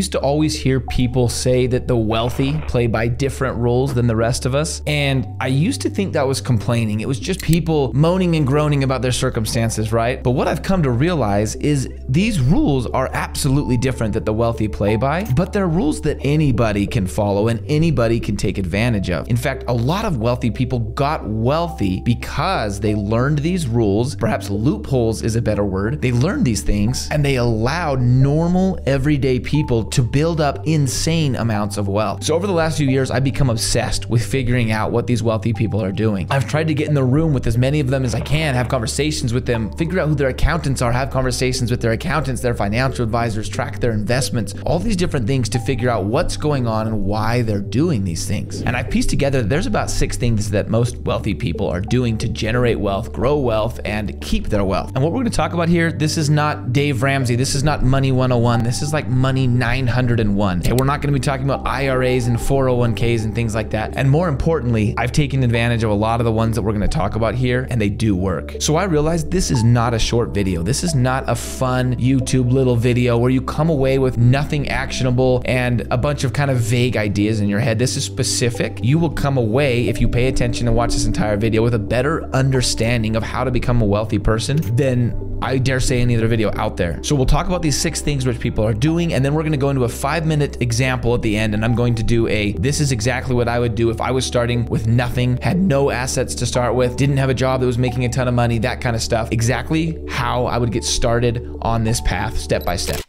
used to always hear people say that the wealthy play by different rules than the rest of us. And I used to think that was complaining. It was just people moaning and groaning about their circumstances, right? But what I've come to realize is these rules are absolutely different that the wealthy play by, but they're rules that anybody can follow and anybody can take advantage of. In fact, a lot of wealthy people got wealthy because they learned these rules. Perhaps loopholes is a better word. They learned these things and they allowed normal, everyday people to build up insane amounts of wealth. So over the last few years, I've become obsessed with figuring out what these wealthy people are doing. I've tried to get in the room with as many of them as I can, have conversations with them, figure out who their accountants are, have conversations with their accountants, their financial advisors, track their investments, all these different things to figure out what's going on and why they're doing these things. And I've pieced together that there's about 6 things that most wealthy people are doing to generate wealth, grow wealth, and keep their wealth. And what we're going to talk about here, this is not Dave Ramsey. This is not Money 101. This is like Money 901. Okay, we're not going to be talking about IRAs and 401ks and things like that. And more importantly, I've taken advantage of a lot of the ones that we're going to talk about here, and they do work. So I realized this is not a short video. This is not a fun YouTube little video where you come away with nothing actionable and a bunch of kind of vague ideas in your head. This is specific. You will come away, if you pay attention and watch this entire video, with a better understanding of how to become a wealthy person than I dare say any other video out there. So we'll talk about these 6 things which people are doing, and then we're going to go into a 5-minute example at the end, and I'm going to do this is exactly what I would do if I was starting with nothing, had no assets to start with, didn't have a job that was making a ton of money, that kind of stuff. Exactly how I would get started on this path step by step.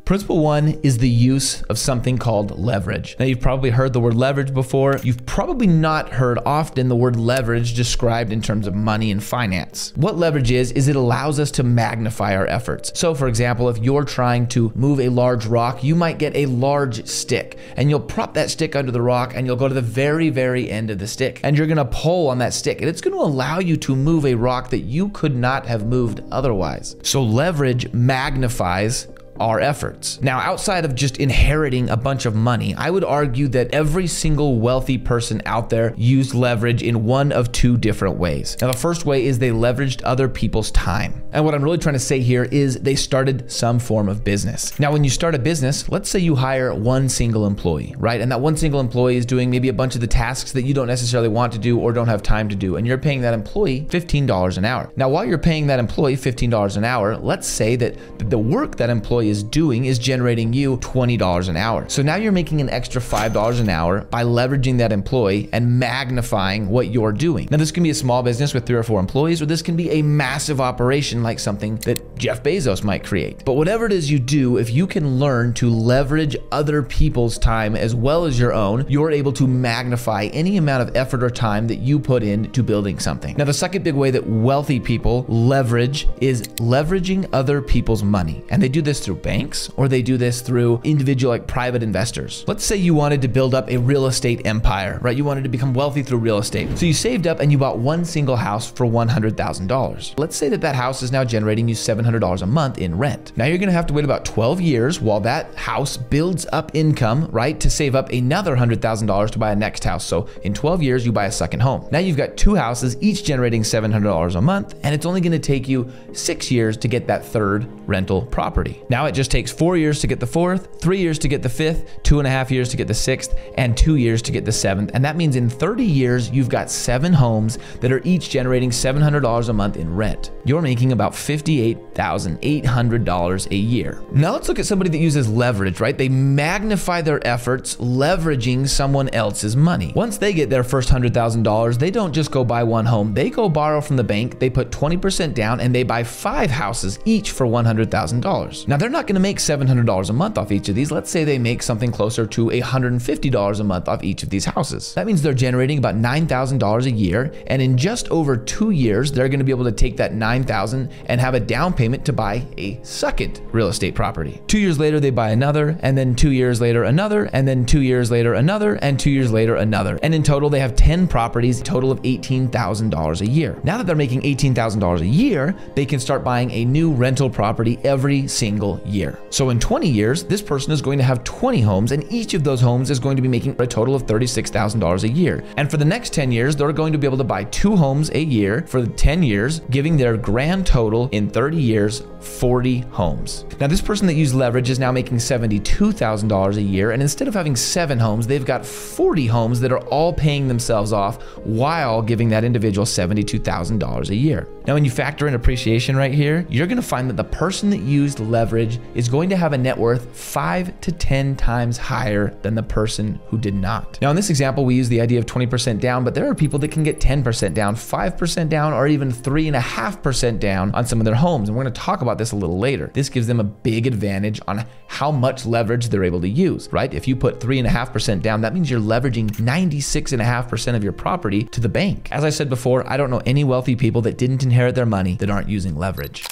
Principle 1 is the use of something called leverage. Now, you've probably heard the word leverage before. You've probably not heard often the word leverage described in terms of money and finance. What leverage is it allows us to magnify our efforts. So for example, if you're trying to move a large rock, you might get a large stick and you'll prop that stick under the rock and you'll go to the very, very end of the stick and you're gonna pull on that stick and it's gonna allow you to move a rock that you could not have moved otherwise. So leverage magnifies our efforts. Now, outside of just inheriting a bunch of money, I would argue that every single wealthy person out there used leverage in one of 2 different ways. Now, the first way is they leveraged other people's time. And what I'm really trying to say here is they started some form of business. Now, when you start a business, let's say you hire one single employee, right? And that one single employee is doing maybe a bunch of the tasks that you don't necessarily want to do or don't have time to do. And you're paying that employee $15 an hour. Now, while you're paying that employee $15 an hour, let's say that the work that employee is doing is generating you $20 an hour. So now you're making an extra $5 an hour by leveraging that employee and magnifying what you're doing. Now, this can be a small business with 3 or 4 employees, or this can be a massive operation like something that Jeff Bezos might create. But whatever it is you do, if you can learn to leverage other people's time as well as your own, you're able to magnify any amount of effort or time that you put into building something. Now, the second big way that wealthy people leverage is leveraging other people's money. And they do this through banks, or they do this through individual, like private investors. Let's say you wanted to build up a real estate empire, right? You wanted to become wealthy through real estate. So you saved up and you bought one single house for $100,000. Let's say that house is now generating you $700 a month in rent. Now you're gonna have to wait about 12 years while that house builds up income, right? To save up another $100,000 to buy a next house. So in 12 years, you buy a second home. Now you've got 2 houses, each generating $700 a month, and it's only gonna take you 6 years to get that 3rd rental property. Now it just takes 4 years to get the 4th, 3 years to get the 5th, 2.5 years to get the 6th, and 2 years to get the 7th. And that means in 30 years, you've got 7 homes that are each generating $700 a month in rent. You're making about $58,800 a year. Now let's look at somebody that uses leverage, right? They magnify their efforts leveraging someone else's money. Once they get their first $100,000, they don't just go buy one home. They go borrow from the bank, they put 20% down, and they buy 5 houses each for $100,000. Now they're not gonna make $700 a month off each of these. Let's say they make something closer to $150 a month off each of these houses. That means they're generating about $9,000 a year, and in just over 2 years, they're gonna be able to take that $9,000 and have a down payment to buy a second real estate property. 2 years later, they buy another, and then 2 years later, another, and then 2 years later, another, and 2 years later, another. And in total, they have 10 properties, a total of $18,000 a year. Now that they're making $18,000 a year, they can start buying a new rental property every single single year. So in 20 years, this person is going to have 20 homes, and each of those homes is going to be making a total of $36,000 a year. And for the next 10 years, they're going to be able to buy 2 homes a year for 10 years, giving their grand total in 30 years, 40 homes. Now, this person that used leverage is now making $72,000 a year, and instead of having 7 homes, they've got 40 homes that are all paying themselves off while giving that individual $72,000 a year. Now, when you factor in appreciation right here, you're going to find that the person that used leverage is going to have a net worth 5 to 10 times higher than the person who did not. Now, in this example, we use the idea of 20% down, but there are people that can get 10% down, 5% down, or even 3.5% down on some of their homes. And we're going to talk about this a little later. This gives them a big advantage on how much leverage they're able to use, right? If you put 3.5% down, that means you're leveraging 96.5% of your property to the bank. As I said before, I don't know any wealthy people that didn't inherit their money that aren't using leverage.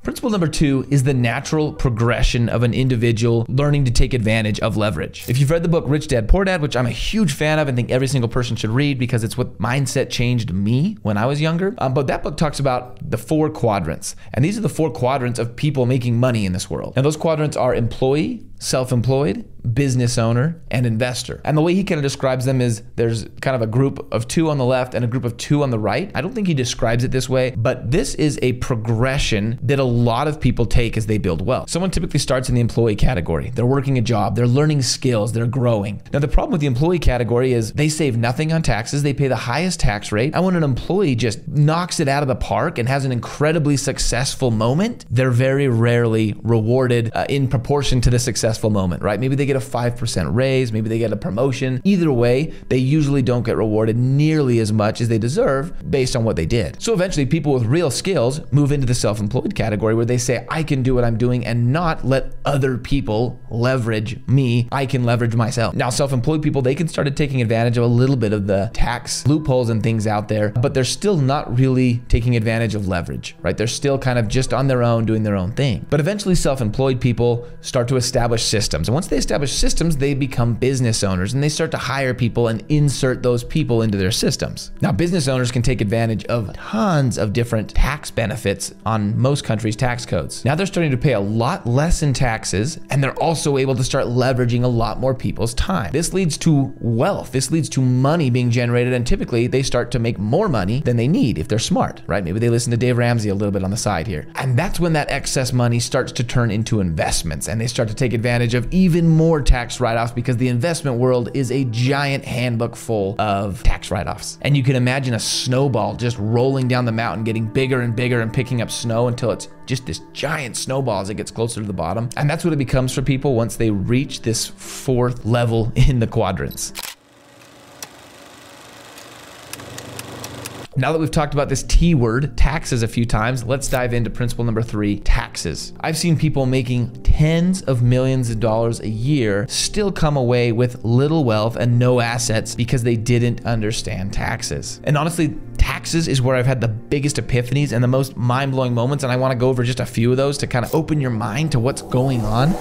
Principle number 2 is the natural progression of an individual learning to take advantage of leverage. If you've read the book Rich Dad Poor Dad, which I'm a huge fan of and think every single person should read because it's what mindset changed me when I was younger, but that book talks about the 4 quadrants. And these are the 4 quadrants of people making money in this world. Now, those quadrants are employee, self-employed, business owner, and investor. And the way he kind of describes them is there's kind of a group of 2 on the left and a group of 2 on the right. I don't think he describes it this way, but this is a progression that a lot of people take as they build wealth. Someone typically starts in the employee category. They're working a job, they're learning skills, they're growing. Now, the problem with the employee category is they save nothing on taxes, they pay the highest tax rate. And when an employee just knocks it out of the park and has an incredibly successful moment, they're very rarely rewarded in proportion to the successful moment, right? Maybe they get a 5% raise, maybe they get a promotion. Either way, they usually don't get rewarded nearly as much as they deserve based on what they did. So eventually people with real skills move into the self-employed category where they say, I can do what I'm doing and not let other people leverage me. I can leverage myself. Now, self-employed people, they can start taking advantage of a little bit of the tax loopholes and things out there, but they're still not really taking advantage of leverage, right? They're still kind of just on their own, doing their own thing. But eventually self-employed people start to establish systems. And once they establish systems, they become business owners and they start to hire people and insert those people into their systems. Now, business owners can take advantage of tons of different tax benefits on most countries' tax codes. Now they're starting to pay a lot less in taxes, and they're also able to start leveraging a lot more people's time. This leads to wealth. This leads to money being generated, and typically they start to make more money than they need if they're smart, right? Maybe they listen to Dave Ramsey a little bit on the side here. And that's when that excess money starts to turn into investments, and they start to take advantage of even more tax write-offs because the investment world is a giant handbook full of tax write-offs. And you can imagine a snowball just rolling down the mountain, getting bigger and bigger and picking up snow until it's just this giant snowball as it gets closer to the bottom. And that's what it becomes for people once they reach this 4th level in the quadrants. Now that we've talked about this T word, taxes, a few times, let's dive into principle number 3, taxes. I've seen people making tens of millions of dollars a year still come away with little wealth and no assets because they didn't understand taxes. And honestly, taxes is where I've had the biggest epiphanies and the most mind-blowing moments, and I want to go over just a few of those to kind of open your mind to what's going on.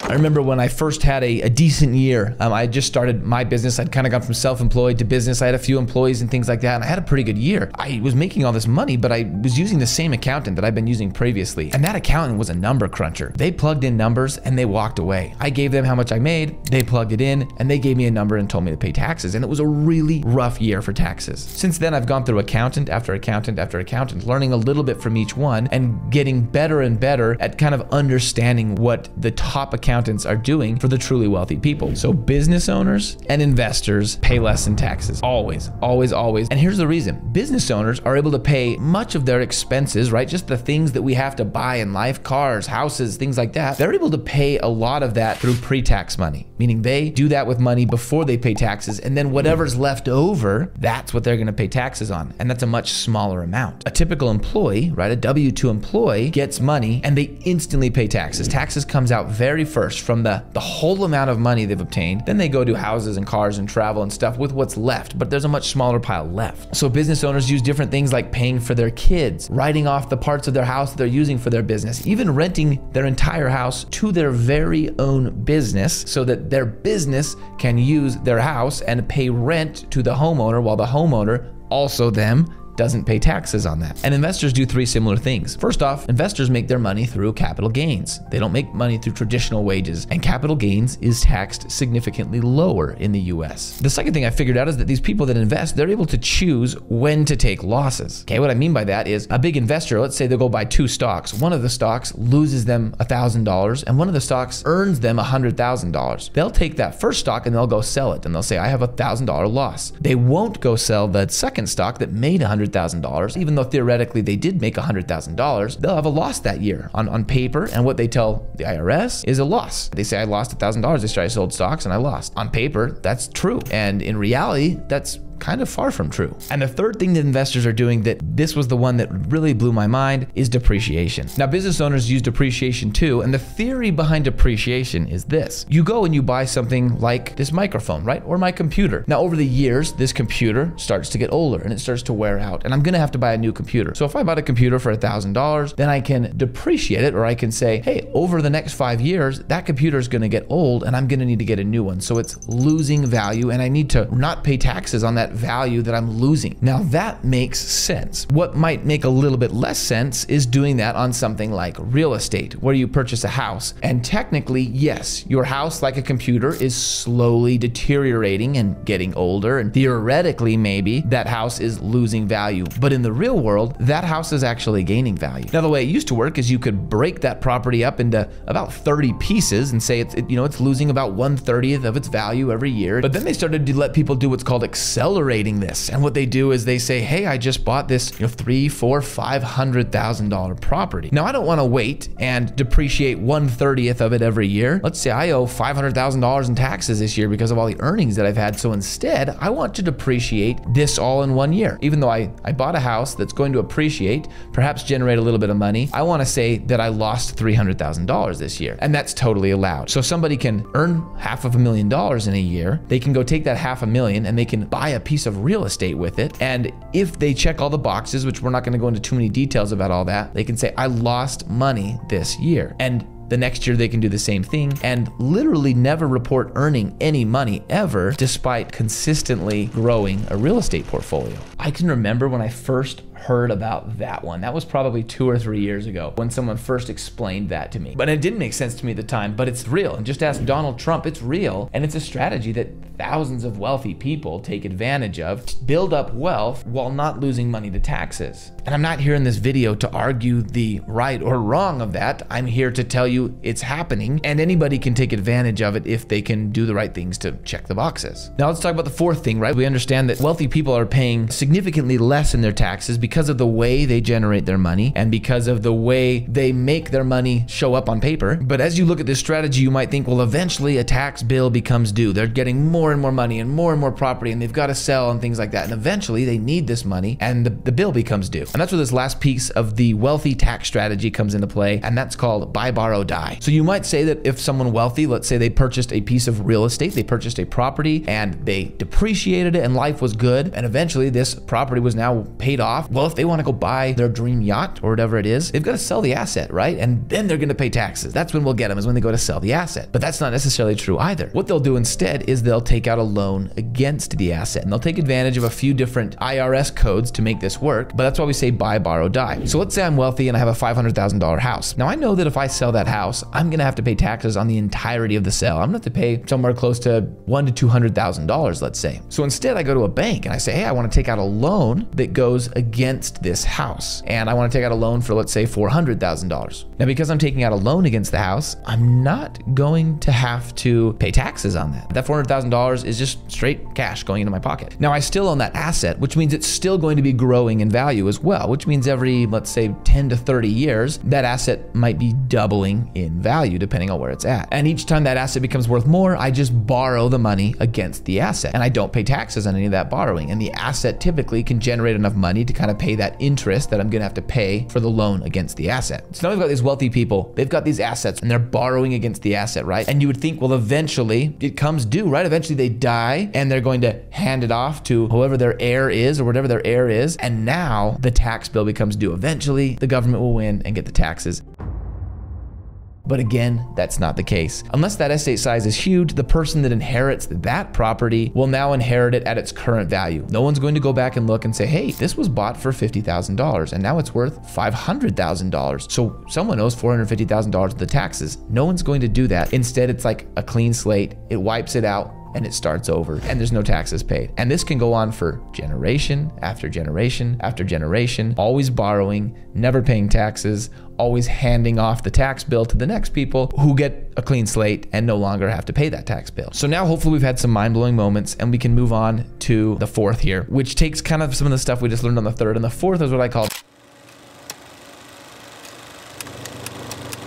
I remember when I first had a decent year, I just started my business. I'd kind of gone from self-employed to business. I had a few employees and things like that, and I had a pretty good year. I was making all this money, but I was using the same accountant that I'd been using previously. And that accountant was a number cruncher. They plugged in numbers and they walked away. I gave them how much I made, they plugged it in, and they gave me a number and told me to pay taxes. And it was a really rough year for taxes. Since then, I've gone through accountant after accountant after accountant, learning a little bit from each one and getting better and better at kind of understanding what the top accountants are doing for the truly wealthy people. So business owners and investors pay less in taxes. Always, always, always. And here's the reason. Business owners are able to pay much of their expenses, right? Just the things that we have to buy in life, cars, houses, things like that. They're able to pay a lot of that through pre-tax money, meaning they do that with money before they pay taxes, and then whatever's left over, that's what they're gonna pay taxes on. And that's a much smaller amount. A typical employee, right? A W-2 employee gets money and they instantly pay taxes. Taxes comes out very first from the whole amount of money they've obtained. Then they go do houses and cars and travel and stuff with what's left, but there's a much smaller pile left. So business owners use different things like paying for their kids, writing off the parts of their house that they're using for their business, even renting their entire house to their very own business so that their business can use their house and pay rent to the homeowner while the homeowner, also them, doesn't pay taxes on that. And investors do three similar things. First off, investors make their money through capital gains. They don't make money through traditional wages, and capital gains is taxed significantly lower in the US. The second thing I figured out is that these people that invest, they're able to choose when to take losses. Okay, what I mean by that is a big investor, let's say they'll go buy two stocks. One of the stocks loses them $1,000 and one of the stocks earns them $100,000. They'll take that first stock and they'll go sell it and they'll say, I have $1,000 loss. They won't go sell the second stock that made $100,000, even though theoretically they did make $100,000. They'll have a loss that year on paper, and what they tell the IRS is a loss. They say, I lost $1,000 this year, I sold stocks and I lost. On paper, that's true. And in reality, that's kind of far from true. And the third thing that investors are doing, that this was the one that really blew my mind, is depreciation. Now, business owners use depreciation too, and the theory behind depreciation is this. You go and you buy something like this microphone, right? Or my computer. Now, over the years, this computer starts to get older and it starts to wear out, and I'm gonna have to buy a new computer. So if I bought a computer for $1,000, then I can depreciate it, or I can say, hey, over the next 5 years, that computer is gonna get old and I'm gonna need to get a new one. So it's losing value and I need to not pay taxes on that value that I'm losing. Now that makes sense. What might make a little bit less sense is doing that on something like real estate, where you purchase a house. And technically, yes, your house, like a computer, is slowly deteriorating and getting older. And theoretically, maybe that house is losing value. But in the real world, that house is actually gaining value. Now, the way it used to work is you could break that property up into about 30 pieces and say it's losing about 1/30 of its value every year. But then they started to let people do what's called accelerating this. And what they do is they say, hey, I just bought this $300,000, $400,000, $500,000 property. Now, I don't want to wait and depreciate 1/30 of it every year. Let's say I owe $500,000 in taxes this year because of all the earnings that I've had. So instead, I want to depreciate this all in 1 year. Even though I bought a house that's going to appreciate, perhaps generate a little bit of money, I want to say that I lost $300,000 this year. And that's totally allowed. So somebody can earn $500,000 in a year. They can go take that $500,000 and they can buy a piece of real estate with it. And if they check all the boxes, which we're not going to go into too many details about all that, they can say, I lost money this year. And the next year they can do the same thing and literally never report earning any money ever, despite consistently growing a real estate portfolio. I can remember when I first heard about that one. That was probably 2 or 3 years ago when someone first explained that to me. But it didn't make sense to me at the time, but it's real. And just ask Donald Trump, it's real. And it's a strategy that thousands of wealthy people take advantage of to build up wealth while not losing money to taxes. And I'm not here in this video to argue the right or wrong of that. I'm here to tell you it's happening, and anybody can take advantage of it if they can do the right things to check the boxes. Now let's talk about the fourth thing, right? We understand that wealthy people are paying significantly less in their taxes because of the way they generate their money and because of the way they make their money show up on paper. But as you look at this strategy, you might think, well, eventually a tax bill becomes due. They're getting more and more money and more property, and they've got to sell and things like that. And eventually they need this money and the bill becomes due. And that's where this last piece of the wealthy tax strategy comes into play, and that's called buy, borrow, die. So you might say that if someone wealthy, let's say they purchased a piece of real estate, they purchased a property and they depreciated it and life was good, and eventually this property was now paid off. Well, if they want to go buy their dream yacht or whatever it is, they've got to sell the asset, right? And then they're going to pay taxes. That's when we'll get them, is when they go to sell the asset. But that's not necessarily true either. What they'll do instead is they'll take out a loan against the asset, and they'll take advantage of a few different IRS codes to make this work. But that's why we say buy, borrow, die. So let's say I'm wealthy and I have a $500,000 house. Now I know that if I sell that house, I'm going to have to pay taxes on the entirety of the sale. I'm going to have to pay somewhere close to $100,000 to $200,000, let's say. So instead I go to a bank and I say, hey, I want to take out a loan that goes against this house. And I want to take out a loan for, let's say, $400,000. Now, because I'm taking out a loan against the house, I'm not going to have to pay taxes on that. That $400,000 is just straight cash going into my pocket. Now I still own that asset, which means it's still going to be growing in value as well, which means every, let's say, 10 to 30 years, that asset might be doubling in value depending on where it's at. And each time that asset becomes worth more, I just borrow the money against the asset, and I don't pay taxes on any of that borrowing. And the asset typically can generate enough money to kind of pay that interest that I'm going to have to pay for the loan against the asset. So now we've got these wealthy people, they've got these assets and they're borrowing against the asset, right? And you would think, well, eventually it comes due, right? Eventually they die and they're going to hand it off to whoever their heir is or whatever their heir is. And now the tax bill becomes due. Eventually the government will win and get the taxes. But again, that's not the case. Unless that estate size is huge, the person that inherits that property will now inherit it at its current value. No one's going to go back and look and say, hey, this was bought for $50,000 and now it's worth $500,000. So someone owes $450,000 of the taxes. No one's going to do that. Instead, it's like a clean slate. It wipes it out and it starts over and there's no taxes paid. And this can go on for generation after generation after generation, always borrowing, never paying taxes, always handing off the tax bill to the next people who get a clean slate and no longer have to pay that tax bill. So now hopefully we've had some mind-blowing moments and we can move on to the fourth here, which takes kind of some of the stuff we just learned on the third. And the fourth is what I call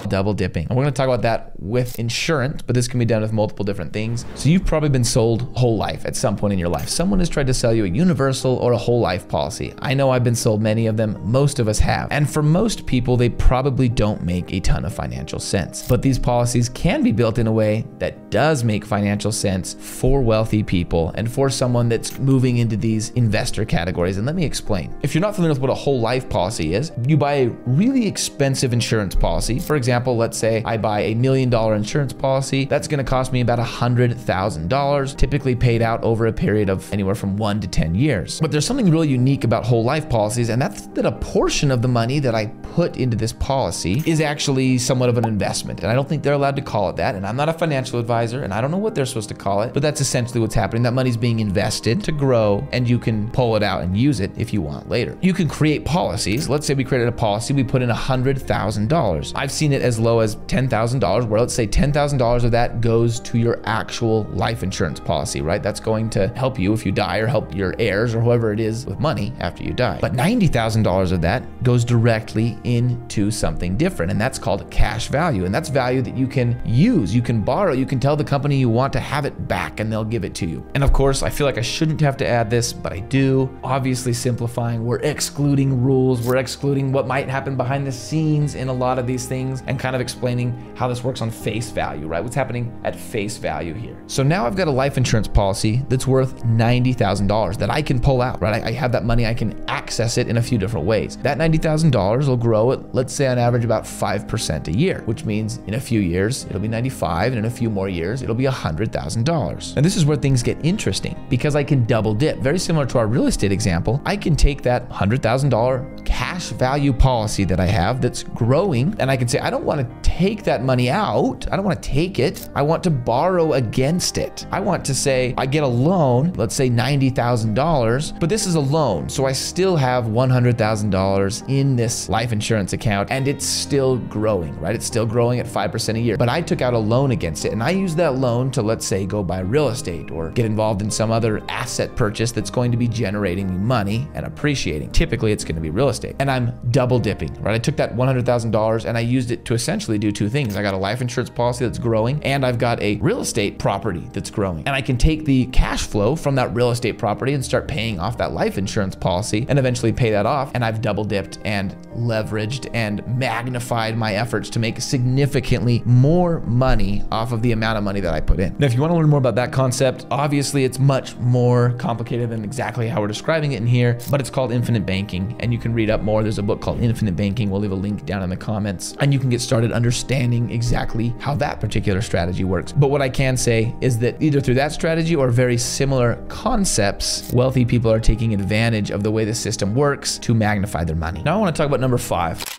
double dipping. And we're going to talk about that with insurance, but this can be done with multiple different things. So you've probably been sold whole life at some point in your life. Someone has tried to sell you a universal or a whole life policy. I know I've been sold many of them. Most of us have. And for most people, they probably don't make a ton of financial sense. But these policies can be built in a way that does make financial sense for wealthy people and for someone that's moving into these investor categories. And let me explain. If you're not familiar with what a whole life policy is, you buy a really expensive insurance policy. For example, let's say I buy $1 million insurance policy. That's going to cost me about $100,000, typically paid out over a period of anywhere from 1 to 10 years. But there's something really unique about whole life policies, and that's that a portion of the money that I put into this policy is actually somewhat of an investment. And I don't think they're allowed to call it that. And I'm not a financial advisor, and I don't know what they're supposed to call it, but that's essentially what's happening. That money's being invested to grow, and you can pull it out and use it if you want later. You can create policies. Let's say we created a policy, we put in $100,000. I've seen it as low as $10,000, where let's say $10,000 of that goes to your actual life insurance policy, right? That's going to help you if you die or help your heirs or whoever it is with money after you die. But $90,000 of that goes directly into something different, and that's called cash value. And that's value that you can use, you can borrow, you can tell the company you want to have it back and they'll give it to you. And of course, I feel like I shouldn't have to add this, but I do. Obviously simplifying, we're excluding rules, we're excluding what might happen behind the scenes in a lot of these things, and kind of explaining how this works on face value, right? What's happening at face value here. So now I've got a life insurance policy that's worth $90,000 that I can pull out, right? I have that money, I can access it in a few different ways. That $90,000 will grow at, let's say on average, about 5% a year, which means in a few years, it'll be 95, and in a few more years, it'll be $100,000. And this is where things get interesting because I can double dip. Very similar to our real estate example, I can take that $100,000 cash value policy that I have that's growing, and I can say, I don't want to take that money out. I don't want to take it. I want to borrow against it. I want to say, I get a loan, let's say $90,000, but this is a loan. So I still have $100,000 in this life insurance account, and it's still growing, right? It's still growing at 5% a year, but I took out a loan against it, and I use that loan to, let's say, go buy real estate or get involved in some other asset purchase that's going to be generating me money and appreciating. Typically, it's going to be real estate, and I'm double dipping, right? I took that $100,000 and I used it to essentially do two things. I got a life insurance policy that's growing, and I've got a real estate property that's growing. And I can take the cash flow from that real estate property and start paying off that life insurance policy and eventually pay that off. And I've double dipped and leveraged and magnified my efforts to make significantly more money off of the amount of money that I put in. Now, if you want to learn more about that concept, obviously it's much more complicated than exactly how we're describing it in here, but it's called infinite banking, and you can read up more. There's a book called Infinite Banking. We'll leave a link down in the comments, and you can get started understanding exactly how that particular strategy works. But what I can say is that either through that strategy or very similar concepts, wealthy people are taking advantage of the way the system works to magnify their money. Now I want to talk about number 5.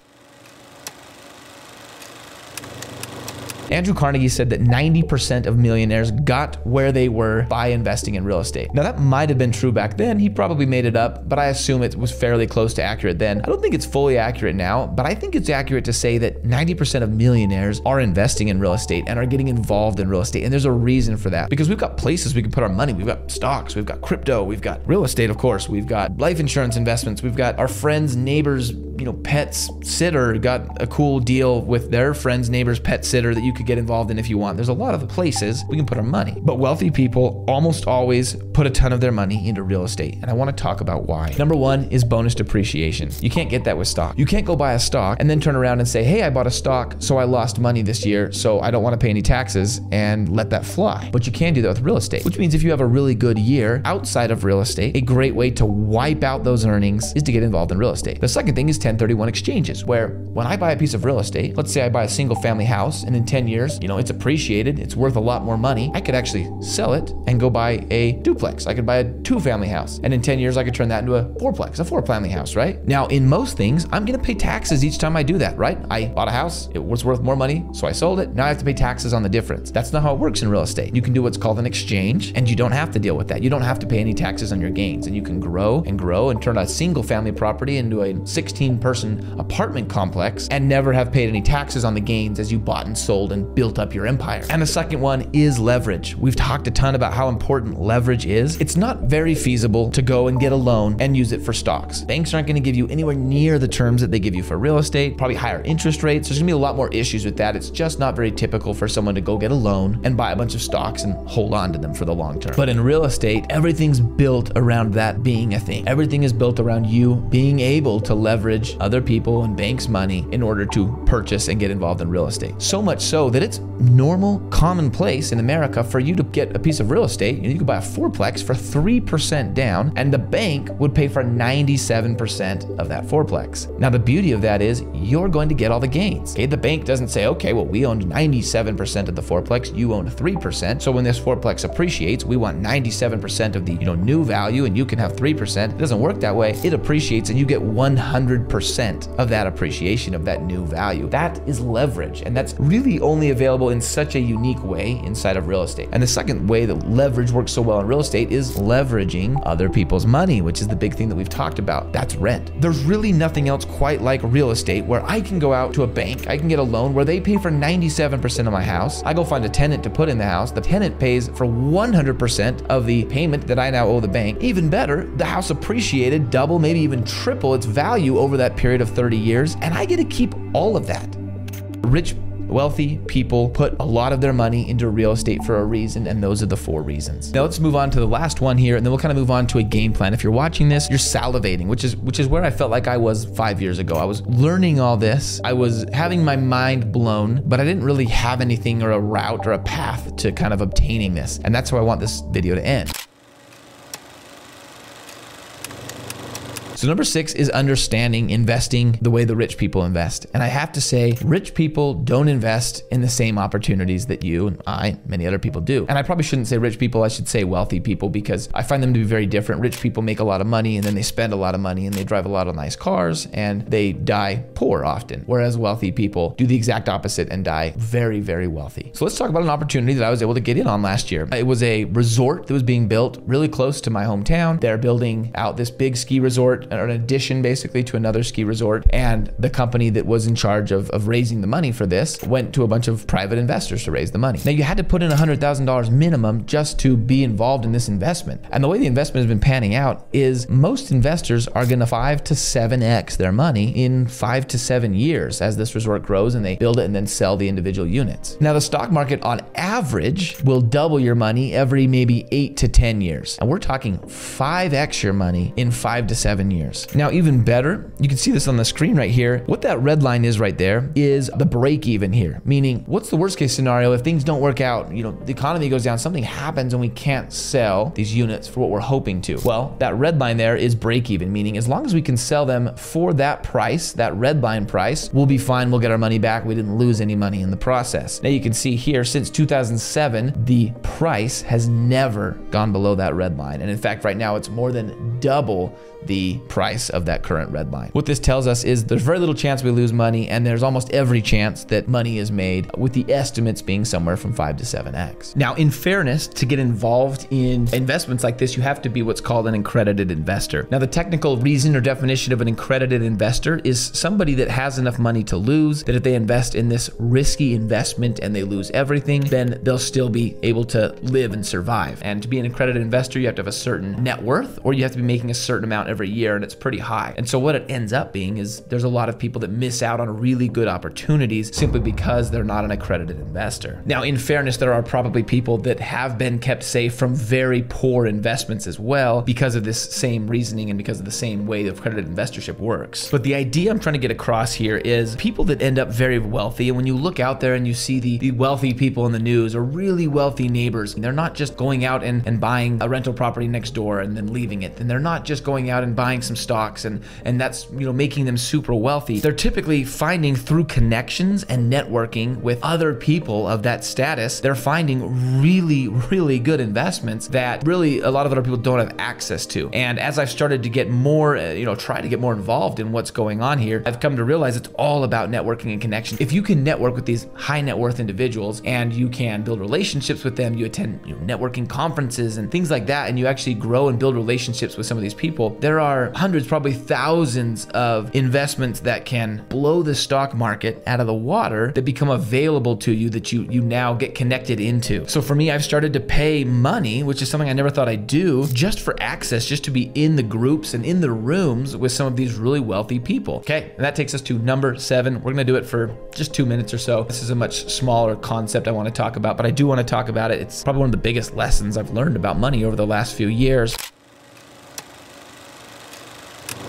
Andrew Carnegie said that 90% of millionaires got where they were by investing in real estate. Now that might have been true back then. He probably made it up, but I assume it was fairly close to accurate then. I don't think it's fully accurate now, but I think it's accurate to say that 90% of millionaires are investing in real estate and are getting involved in real estate. And there's a reason for that, because we've got places we can put our money. We've got stocks, we've got crypto, we've got real estate, of course, we've got life insurance investments, we've got our friends, neighbors, pets sitter got a cool deal with their friends, neighbors, pet sitter that you could get involved in if you want. There's a lot of places we can put our money, but wealthy people almost always put a ton of their money into real estate. And I want to talk about why. Number 1 is bonus depreciation. You can't get that with stock. You can't go buy a stock and then turn around and say, hey, I bought a stock, so I lost money this year, so I don't want to pay any taxes, and let that fly. But you can do that with real estate, which means if you have a really good year outside of real estate, a great way to wipe out those earnings is to get involved in real estate. The second thing is 10 1031 exchanges, where when I buy a piece of real estate, let's say I buy a single family house and in 10 years, it's appreciated, it's worth a lot more money. I could actually sell it and go buy a duplex. I could buy a 2-family house. And in 10 years, I could turn that into a 4-plex, a 4-family house, right? Now, in most things, I'm gonna pay taxes each time I do that, right? I bought a house, it was worth more money, so I sold it. Now I have to pay taxes on the difference. That's not how it works in real estate. You can do what's called an exchange, and you don't have to deal with that. You don't have to pay any taxes on your gains, and you can grow and turn a single family property into a 16-person apartment complex and never have paid any taxes on the gains as you bought and sold and built up your empire. And the second one is leverage. We've talked a ton about how important leverage is. It's not very feasible to go and get a loan and use it for stocks. Banks aren't going to give you anywhere near the terms that they give you for real estate, probably higher interest rates. There's going to be a lot more issues with that. It's just not very typical for someone to go get a loan and buy a bunch of stocks and hold on to them for the long term. But in real estate, everything's built around that being a thing. Everything is built around you being able to leverage other people and banks' money in order to purchase and get involved in real estate. So much so that it's normal, commonplace in America for you to get a piece of real estate. You could buy a 4-plex for 3% down, and the bank would pay for 97% of that 4-plex. Now, the beauty of that is you're going to get all the gains. Okay, the bank doesn't say, okay, well, we owned 97% of the 4-plex, you owned 3%. So when this 4-plex appreciates, we want 97% of the new value, and you can have 3%. It doesn't work that way. It appreciates, and you get 100% of that appreciation of that new value. That is leverage, and that's really only available in such a unique way inside of real estate. And the second way that leverage works so well in real estate is leveraging other people's money, which is the big thing that we've talked about. That's rent. There's really nothing else quite like real estate where I can go out to a bank, I can get a loan where they pay for 97% of my house. I go find a tenant to put in the house. The tenant pays for 100% of the payment that I now owe the bank. Even better, the house appreciated double, maybe even triple its value over that period of 30 years, and I get to keep all of that. Rich, wealthy people put a lot of their money into real estate for a reason, and those are the 4 reasons. Now let's move on to the last one here, and then we'll kind of move on to a game plan. If you're watching this, you're salivating, which is where I felt like I was 5 years ago. I was learning all this. I was having my mind blown, but I didn't really have anything or a route or a path to kind of obtaining this. And that's how I want this video to end. So number 6 is understanding investing the way the rich people invest. And I have to say, rich people don't invest in the same opportunities that you and I, many other people do. And I probably shouldn't say rich people, I should say wealthy people, because I find them to be very different. Rich people make a lot of money, and then they spend a lot of money, and they drive a lot of nice cars, and they die poor often. Whereas wealthy people do the exact opposite and die very, very wealthy. So let's talk about an opportunity that I was able to get in on last year. It was a resort that was being built really close to my hometown. They're building out this big ski resort, an addition basically to another ski resort, and the company that was in charge of raising the money for this went to a bunch of private investors to raise the money. Now you had to put in $100,000 minimum just to be involved in this investment. And the way the investment has been panning out is most investors are gonna 5 to 7x their money in 5 to 7 years as this resort grows and they build it and then sell the individual units. Now the stock market on average will double your money every maybe 8 to 10 years. And we're talking 5x your money in 5 to 7 years. Now, even better, you can see this on the screen right here. What that red line is right there is the break even here, meaning what's the worst case scenario if things don't work out, the economy goes down, something happens and we can't sell these units for what we're hoping to. Well, that red line there is break even, meaning as long as we can sell them for that price, that red line price, we'll be fine, we'll get our money back, we didn't lose any money in the process. Now you can see here, since 2007, the price has never gone below that red line. And in fact, right now it's more than double the price of that current red line. What this tells us is there's very little chance we lose money, and there's almost every chance that money is made, with the estimates being somewhere from 5 to 7x. Now, in fairness, to get involved in investments like this, you have to be what's called an accredited investor. Now, the technical reason or definition of an accredited investor is somebody that has enough money to lose, that if they invest in this risky investment and they lose everything, then they'll still be able to live and survive. And to be an accredited investor, you have to have a certain net worth, or you have to be making a certain amount every year, and it's pretty high. And so what it ends up being is there's a lot of people that miss out on really good opportunities simply because they're not an accredited investor. Now, in fairness, there are probably people that have been kept safe from very poor investments as well because of this same reasoning and because of the same way that accredited investorship works. But the idea I'm trying to get across here is people that end up very wealthy, and when you look out there and you see the wealthy people in the news or really wealthy neighbors, they're not just going out and buying a rental property next door and then leaving it. And they're not just going out out and buying some stocks and that's, making them super wealthy. They're typically finding through connections and networking with other people of that status, they're finding really, really good investments that really a lot of other people don't have access to. And as I've started to get more, try to get more involved in what's going on here, I've come to realize it's all about networking and connection. If you can network with these high net worth individuals and you can build relationships with them, you attend networking conferences and things like that, and you actually grow and build relationships with some of these people, there are hundreds, probably thousands of investments that can blow the stock market out of the water that become available to you that you now get connected into. So for me, I've started to pay money, which is something I never thought I'd do, just for access, just to be in the groups and in the rooms with some of these really wealthy people. Okay, and that takes us to number 7. We're gonna do it for just 2 minutes or so. This is a much smaller concept I want to talk about, but I do want to talk about it. It's probably one of the biggest lessons I've learned about money over the last few years.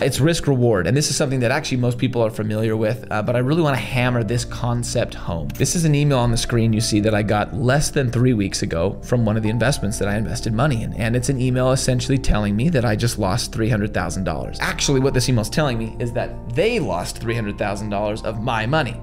It's risk reward, and this is something that actually most people are familiar with, but I really want to hammer this concept home. This is an email on the screen you see that I got less than 3 weeks ago from one of the investments that I invested money in, and it's an email essentially telling me that I just lost $300,000. Actually, what this email is telling me is that they lost $300,000 of my money.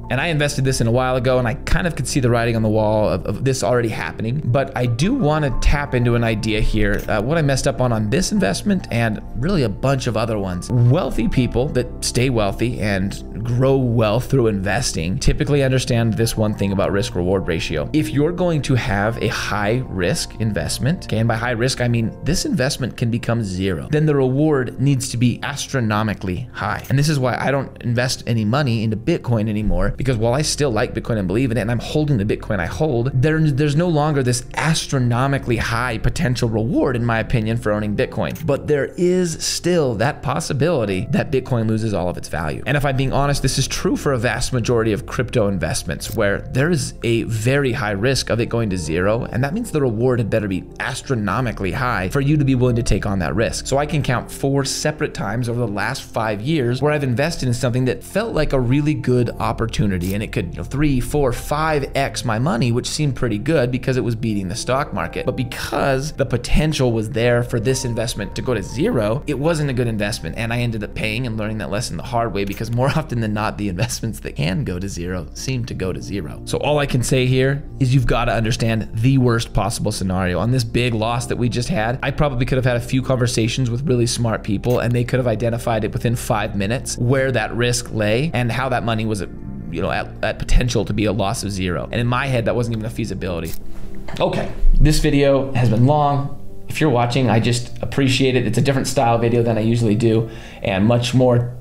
And I invested this in a while ago, and I kind of could see the writing on the wall of this already happening. But I do want to tap into an idea here, what I messed up on this investment and really a bunch of other ones. Wealthy people that stay wealthy and grow wealth through investing typically understand this one thing about risk reward ratio. If you're going to have a high risk investment, okay, and by high risk, I mean this investment can become zero, then the reward needs to be astronomically high. And this is why I don't invest any money into Bitcoin anymore, because while I still like Bitcoin and believe in it, and I'm holding the Bitcoin I hold, there's no longer this astronomically high potential reward, in my opinion, for owning Bitcoin. But there is still that possibility that Bitcoin loses all of its value. And if I'm being honest, this is true for a vast majority of crypto investments, where there is a very high risk of it going to zero, and that means the reward had better be astronomically high for you to be willing to take on that risk. So I can count 4 separate times over the last 5 years where I've invested in something that felt like a really good opportunity, and it could 3, 4, 5x my money, which seemed pretty good because it was beating the stock market. But because the potential was there for this investment to go to zero, it wasn't a good investment, and I ended up paying and learning that lesson the hard way, because more often than not, the investments that can go to zero seem to go to zero. So all I can say here is you've got to understand the worst possible scenario. On this big loss that we just had, I probably could have had a few conversations with really smart people, and they could have identified it within 5 minutes where that risk lay and how that money was at potential to be a loss of zero. And in my head, that wasn't even a feasibility. Okay, this video has been long. If you're watching, I just appreciate it. It's a different style video than I usually do, and much more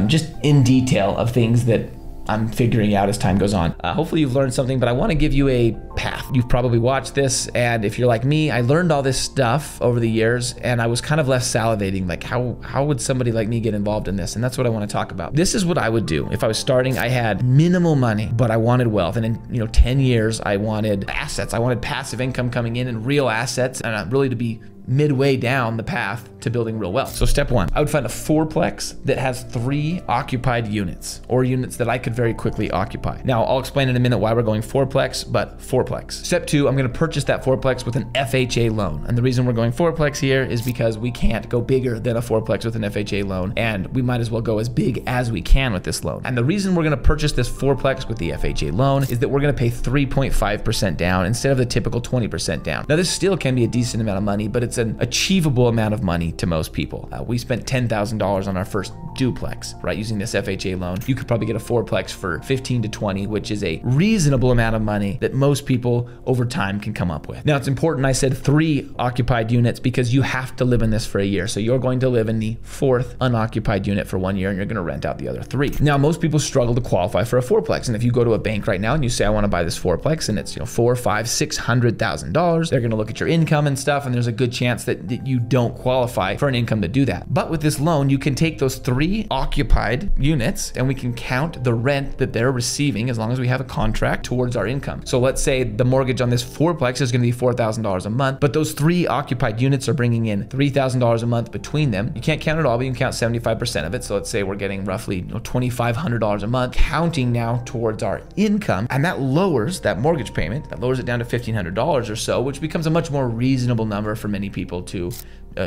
just in detail of things that I'm figuring out as time goes on. Hopefully you've learned something, but I want to give you a path. You've probably watched this, and if you're like me, I learned all this stuff over the years, and I was kind of left salivating, like how would somebody like me get involved in this? And that's what I want to talk about. This is what I would do. If I was starting, I had minimal money, but I wanted wealth. And in 10 years, I wanted assets. I wanted passive income coming in and real assets, and really to be midway down the path to building real wealth. So step 1, I would find a fourplex that has 3 occupied units, or units that I could very quickly occupy. Now, I'll explain in a minute why we're going fourplex, but fourplex. Step 2, I'm gonna purchase that fourplex with an FHA loan. And the reason we're going fourplex here is because we can't go bigger than a fourplex with an FHA loan, and we might as well go as big as we can with this loan. And the reason we're gonna purchase this fourplex with the FHA loan is that we're gonna pay 3.5% down instead of the typical 20% down. Now, this still can be a decent amount of money, but it's an achievable amount of money to most people. We spent $10,000 on our first duplex, right? Using this FHA loan. You could probably get a fourplex for 15 to 20, which is a reasonable amount of money that most people over time can come up with. Now, it's important I said 3 occupied units because you have to live in this for a year. So you're going to live in the 4th unoccupied unit for 1 year, and you're going to rent out the other 3. Now, most people struggle to qualify for a fourplex. And if you go to a bank right now and you say, I want to buy this fourplex, and it's $400,000, $500,000, $600,000, they're going to look at your income and stuff, and there's a good chance that you don't qualify for an income to do that. But with this loan, you can take those 3 occupied units, and we can count the rent that they're receiving as long as we have a contract towards our income. So let's say the mortgage on this fourplex is going to be $4,000 a month, but those 3 occupied units are bringing in $3,000 a month between them. You can't count it all, but you can count 75% of it. So let's say we're getting roughly $2,500 a month, counting now towards our income, and that lowers that mortgage payment. That lowers it down to $1,500 or so, which becomes a much more reasonable number for many people to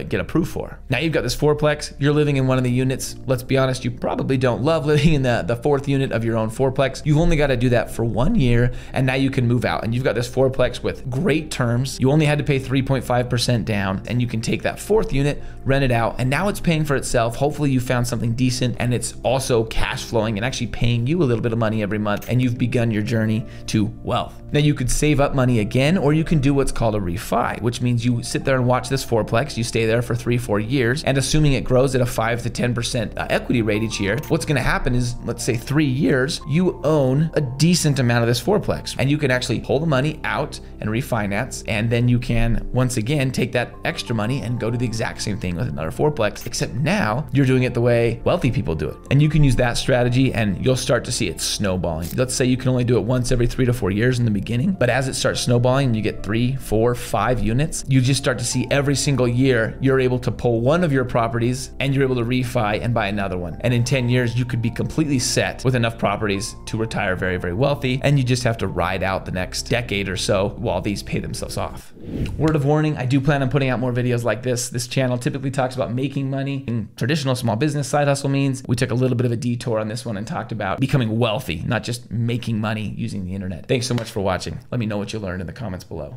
get approved for. Now you've got this fourplex, you're living in one of the units. Let's be honest, you probably don't love living in the fourth unit of your own fourplex. You've only got to do that for 1 year, and now you can move out. And you've got this fourplex with great terms. You only had to pay 3.5% down, and you can take that fourth unit, rent it out, and now it's paying for itself. Hopefully you found something decent, and it's also cash flowing and actually paying you a little bit of money every month, and you've begun your journey to wealth. Now you could save up money again, or you can do what's called a refi, which means you sit there and watch this fourplex, you stay there for 3-4 years, and assuming it grows at a 5 to 10% equity rate each year, what's gonna happen is, let's say 3 years, you own a decent amount of this fourplex, and you can actually pull the money out and refinance, and then you can, once again, take that extra money and go to the exact same thing with another fourplex, except now you're doing it the way wealthy people do it. And you can use that strategy and you'll start to see it snowballing. Let's say you can only do it once every 3 to 4 years in the beginning, but as it starts snowballing and you get 3, 4, 5 units, you just start to see every single year you're able to pull one of your properties and you're able to refi and buy another one. And in 10 years, you could be completely set with enough properties to retire very, very wealthy, and you just have to ride out the next decade or so while these pay themselves off. Word of warning, I do plan on putting out more videos like this. This channel typically talks about making money in traditional small business side hustle means. We took a little bit of a detour on this one and talked about becoming wealthy, not just making money using the internet. Thanks so much for watching. Let me know what you learned in the comments below.